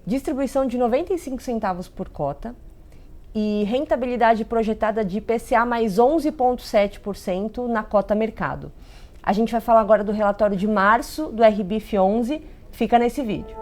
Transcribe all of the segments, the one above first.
distribuição de 95 centavos por cota e rentabilidade projetada de IPCA mais 11,7% na cota mercado. A gente vai falar agora do relatório de março do RBIF 11, fica nesse vídeo.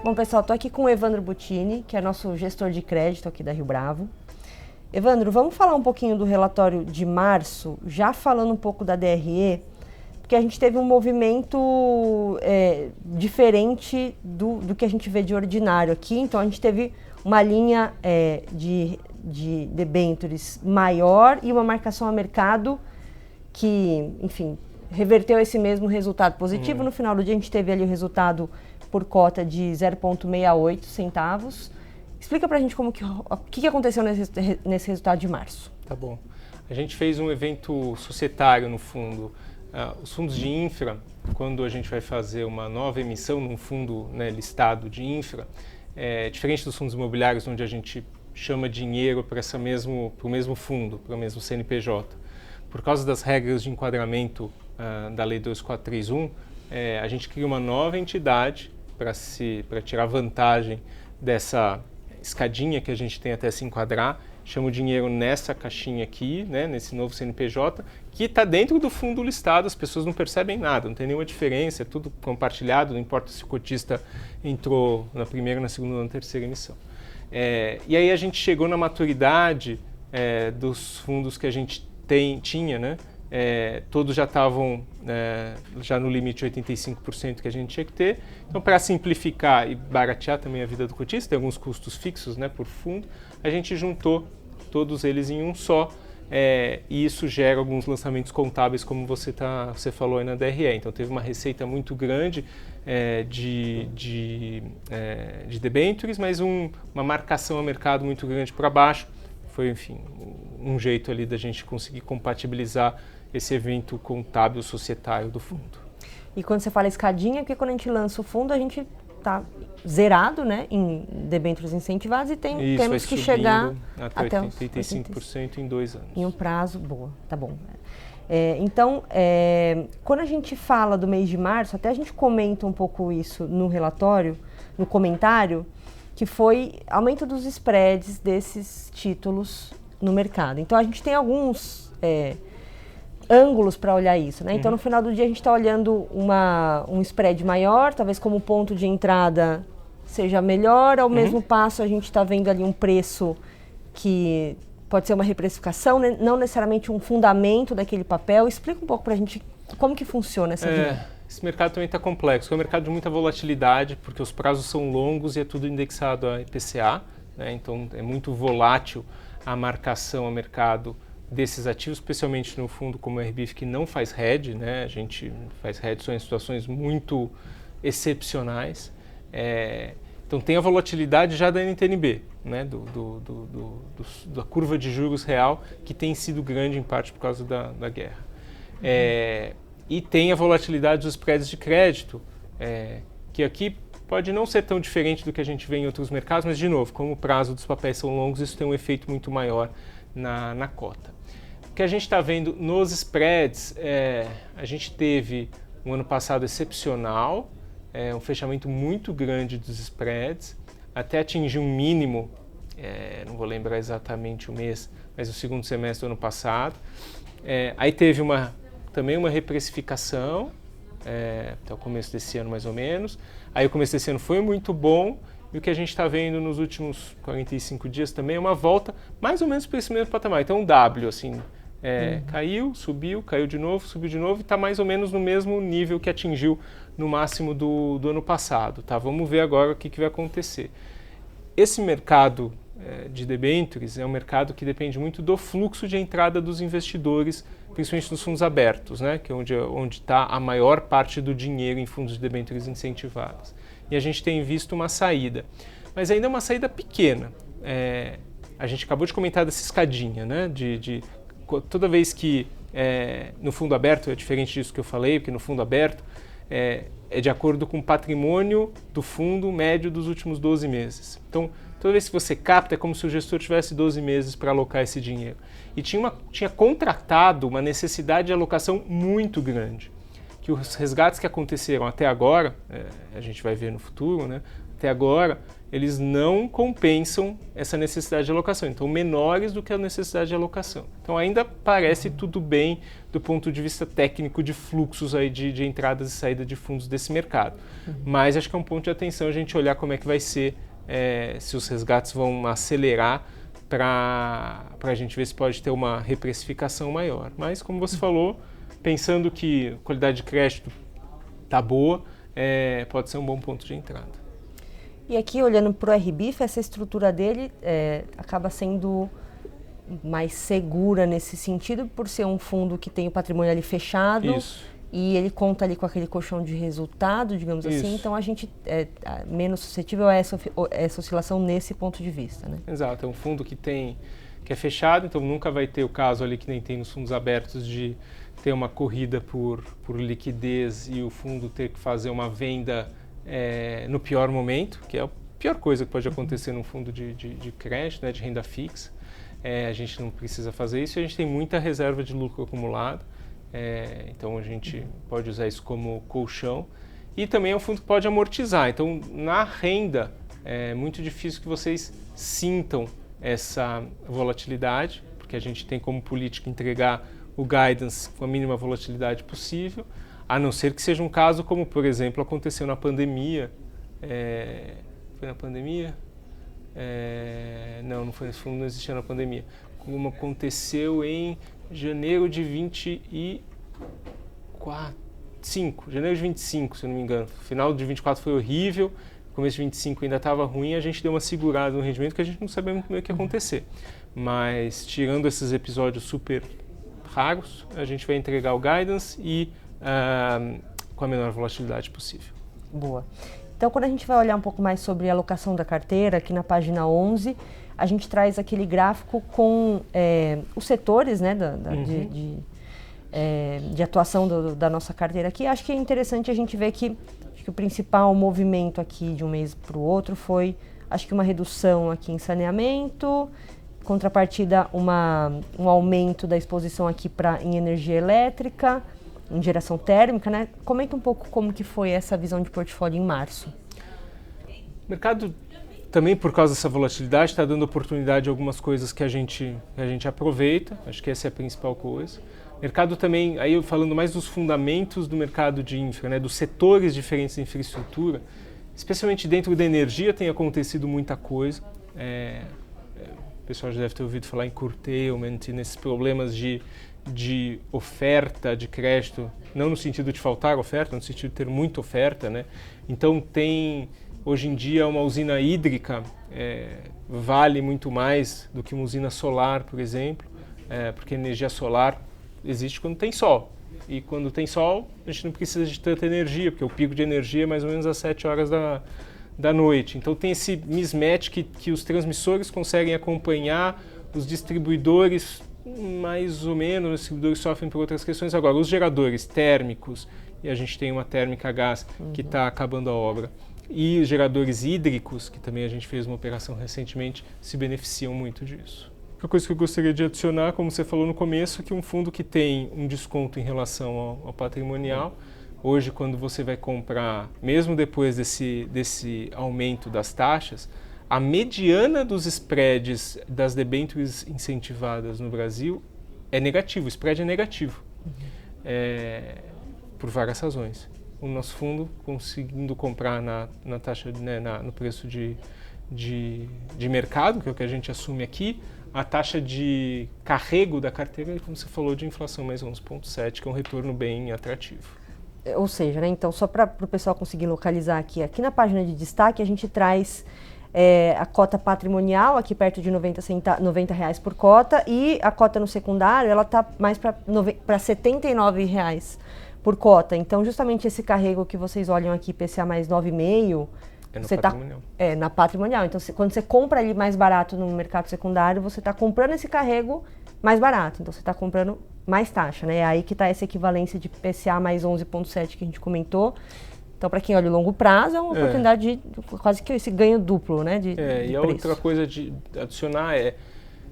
Bom, pessoal, estou aqui com o Evandro Butini, que é nosso gestor de crédito aqui da Rio Bravo. Evandro, vamos falar um pouquinho do relatório de março, já falando um pouco da DRE, porque a gente teve um movimento diferente do que a gente vê de ordinário aqui. Então, a gente teve uma linha de debêntures maior e uma marcação a mercado que, enfim, reverteu esse mesmo resultado positivo. No final do dia, a gente teve ali o resultado por cota de 0,68 centavos. Explica pra gente o que aconteceu nesse resultado de março. Tá bom. A gente fez um evento societário no fundo. Os fundos de infra, quando a gente vai fazer uma nova emissão num fundo, né, listado de infra, diferente dos fundos imobiliários, onde a gente chama dinheiro para o mesmo fundo, para o mesmo CNPJ. Por causa das regras de enquadramento da Lei 2431, a gente cria uma nova entidade para tirar vantagem dessa escadinha que a gente tem até se enquadrar, chama o dinheiro nessa caixinha aqui, né, nesse novo CNPJ, que está dentro do fundo listado, as pessoas não percebem nada, não tem nenhuma diferença, é tudo compartilhado, não importa se o cotista entrou na primeira, na segunda ou na terceira emissão. E aí a gente chegou na maturidade dos fundos que a gente tinha, né? Todos já estavam já no limite de 85% que a gente tinha que ter. Então, para simplificar e baratear também a vida do cotista, tem alguns custos fixos, né, por fundo, a gente juntou todos eles em um só, e isso gera alguns lançamentos contábeis, como você falou aí na DRE. Então, teve uma receita muito grande de debêntures, mas uma marcação a mercado muito grande para baixo. Foi, enfim, um jeito ali da gente conseguir compatibilizar esse evento contábil societário do fundo. E quando você fala escadinha, porque quando a gente lança o fundo, a gente está zerado, né, em debêntures incentivados e temos que chegar até 85% em 2 anos. Em um prazo, boa, tá bom. Então, quando a gente fala do mês de março, até a gente comenta um pouco isso no relatório, no comentário, que foi aumento dos spreads desses títulos no mercado. Então, a gente tem alguns ângulos para olhar isso, né? Então, no final do dia, a gente está olhando um spread maior, talvez como ponto de entrada seja melhor. Ao mesmo passo, a gente está vendo ali um preço que pode ser uma reprecificação, né? Não necessariamente um fundamento daquele papel. Explica um pouco para a gente como que funciona essa dinâmica. Esse mercado também está complexo, é um mercado de muita volatilidade, porque os prazos são longos e é tudo indexado a IPCA, né? Então é muito volátil a marcação a mercado desses ativos, especialmente no fundo como o RBIF, que não faz hedge, né? A gente faz hedge só em situações muito excepcionais. Então tem a volatilidade já da NTN-B, né? Da curva de juros real, que tem sido grande em parte por causa da guerra. E tem a volatilidade dos spreads de crédito, que aqui pode não ser tão diferente do que a gente vê em outros mercados, mas, de novo, como o prazo dos papéis são longos, isso tem um efeito muito maior na cota. O que a gente está vendo nos spreads, a gente teve um ano passado excepcional, um fechamento muito grande dos spreads, até atingir um mínimo, não vou lembrar exatamente o mês, mas o segundo semestre do ano passado. Aí teve também uma reprecificação, até o começo desse ano mais ou menos. Aí o começo desse ano foi muito bom, e o que a gente está vendo nos últimos 45 dias também é uma volta mais ou menos para esse mesmo patamar. Então um W, assim, caiu, subiu, caiu de novo, subiu de novo, e está mais ou menos no mesmo nível que atingiu no máximo do ano passado. Tá? Vamos ver agora o que vai acontecer. Esse mercado de debêntures é um mercado que depende muito do fluxo de entrada dos investidores, principalmente nos fundos abertos, né, que é onde está a maior parte do dinheiro em fundos de debêntures incentivados. E a gente tem visto uma saída, mas ainda é uma saída pequena. A gente acabou de comentar dessa escadinha, né, toda vez que no fundo aberto, é diferente disso que eu falei, porque no fundo aberto é de acordo com o patrimônio do fundo médio dos últimos 12 meses. Então, toda vez que você capta, é como se o gestor tivesse 12 meses para alocar esse dinheiro. E tinha contratado uma necessidade de alocação muito grande, que os resgates que aconteceram até agora, a gente vai ver no futuro, né? Até agora, eles não compensam essa necessidade de alocação, então menores do que a necessidade de alocação. Então ainda parece tudo bem do ponto de vista técnico de fluxos aí de entradas e saída de fundos desse mercado. Mas acho que é um ponto de atenção a gente olhar como é que vai ser, se os resgates vão acelerar para a gente ver se pode ter uma reprecificação maior. Mas como você falou, pensando que a qualidade de crédito está boa, pode ser um bom ponto de entrada. E aqui, olhando para o RBIF, essa estrutura dele acaba sendo mais segura nesse sentido, por ser um fundo que tem o patrimônio ali fechado. Isso. E ele conta ali com aquele colchão de resultado, digamos Isso. assim, então a gente é menos suscetível a essa oscilação nesse ponto de vista, né? Exato, é um fundo que é fechado, então nunca vai ter o caso ali que nem tem nos fundos abertos de ter uma corrida por liquidez e o fundo ter que fazer uma venda no pior momento, que é a pior coisa que pode acontecer num fundo de crédito, né, de renda fixa. A gente não precisa fazer isso e a gente tem muita reserva de lucro acumulado, então a gente pode usar isso como colchão. E também é um fundo que pode amortizar, então na renda é muito difícil que vocês sintam essa volatilidade, porque a gente tem como política entregar o guidance com a mínima volatilidade possível, a não ser que seja um caso como, por exemplo, aconteceu na pandemia. Foi na pandemia? Não foi, esse fundo não existia na pandemia. Como aconteceu em janeiro de 25, janeiro de 25, se eu não me engano. O final de 24 foi horrível, começo de 25 ainda estava ruim, a gente deu uma segurada no rendimento que a gente não sabia muito bem o que ia acontecer. Mas, tirando esses episódios super raros, a gente vai entregar o guidance e com a menor volatilidade possível. Boa. Então, quando a gente vai olhar um pouco mais sobre a alocação da carteira, aqui na página 11, a gente traz aquele gráfico com os setores, né, de atuação da nossa carteira aqui. Acho que é interessante a gente ver que o principal movimento aqui de um mês para o outro foi, acho que uma redução aqui em saneamento, contrapartida um aumento da exposição aqui em energia elétrica, em geração térmica, né? Comenta um pouco como que foi essa visão de portfólio em março. O mercado também, por causa dessa volatilidade, está dando oportunidade a algumas coisas que a gente aproveita. Acho que essa é a principal coisa. O mercado também, aí falando mais dos fundamentos do mercado de infra, né, dos setores diferentes de infraestrutura, especialmente dentro da energia tem acontecido muita coisa. O pessoal já deve ter ouvido falar em curtailment, nesses problemas de oferta de crédito, não no sentido de faltar oferta, no sentido de ter muita oferta, né? Então tem, hoje em dia, uma usina hídrica vale muito mais do que uma usina solar, por exemplo, porque a energia solar existe quando tem sol. E quando tem sol, a gente não precisa de tanta energia, porque o pico de energia é mais ou menos às 7 horas da noite. Então tem esse mismatch que os transmissores conseguem acompanhar, os distribuidores mais ou menos, os distribuidores sofrem por outras questões. Agora, os geradores térmicos, e a gente tem uma térmica a gás que está acabando a obra, e os geradores hídricos, que também a gente fez uma operação recentemente, se beneficiam muito disso. Outra coisa que eu gostaria de adicionar, como você falou no começo, é que um fundo que tem um desconto em relação ao patrimonial, hoje quando você vai comprar, mesmo depois desse aumento das taxas, a mediana dos spreads das debêntures incentivadas no Brasil é negativo, o spread é negativo, por várias razões. O nosso fundo conseguindo comprar na taxa, né, no preço de mercado, que é o que a gente assume aqui, a taxa de carrego da carteira, como você falou, de inflação mais 11,7, que é um retorno bem atrativo. Ou seja, né, então, só para o pessoal conseguir localizar aqui na página de destaque, a gente traz a cota patrimonial, aqui perto de R$90 por cota, e a cota no secundário, ela está mais para R$79 por cota. Então, justamente esse carrego que vocês olham aqui, PCA mais 9,5, você patrimonial. Na patrimonial. Então, quando você compra ali mais barato no mercado secundário, você está comprando esse carrego mais barato. Então, você está comprando mais taxa, né? É aí que está essa equivalência de PCA mais 11,7 que a gente comentou. Então, para quem olha o longo prazo, é uma oportunidade de quase que esse ganho duplo, né? De a outra coisa de adicionar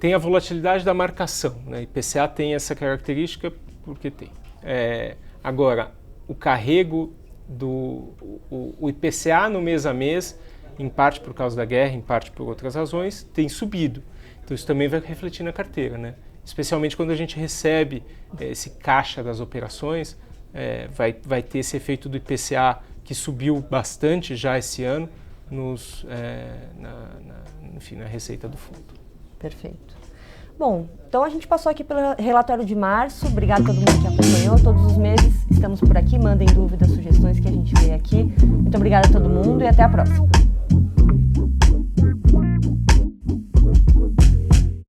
tem a volatilidade da marcação, né? IPCA tem essa característica porque tem. Agora, o carrego o IPCA no mês a mês, em parte por causa da guerra, em parte por outras razões, tem subido. Então isso também vai refletir na carteira, né? Especialmente quando a gente recebe esse caixa das operações, vai ter esse efeito do IPCA que subiu bastante já esse ano enfim, na receita do fundo. Perfeito. Bom, então a gente passou aqui pelo relatório de março. Obrigado a todo mundo que acompanhou. Todos os meses estamos por aqui. Mandem dúvidas, sugestões que a gente vê aqui. Muito obrigada a todo mundo e até a próxima.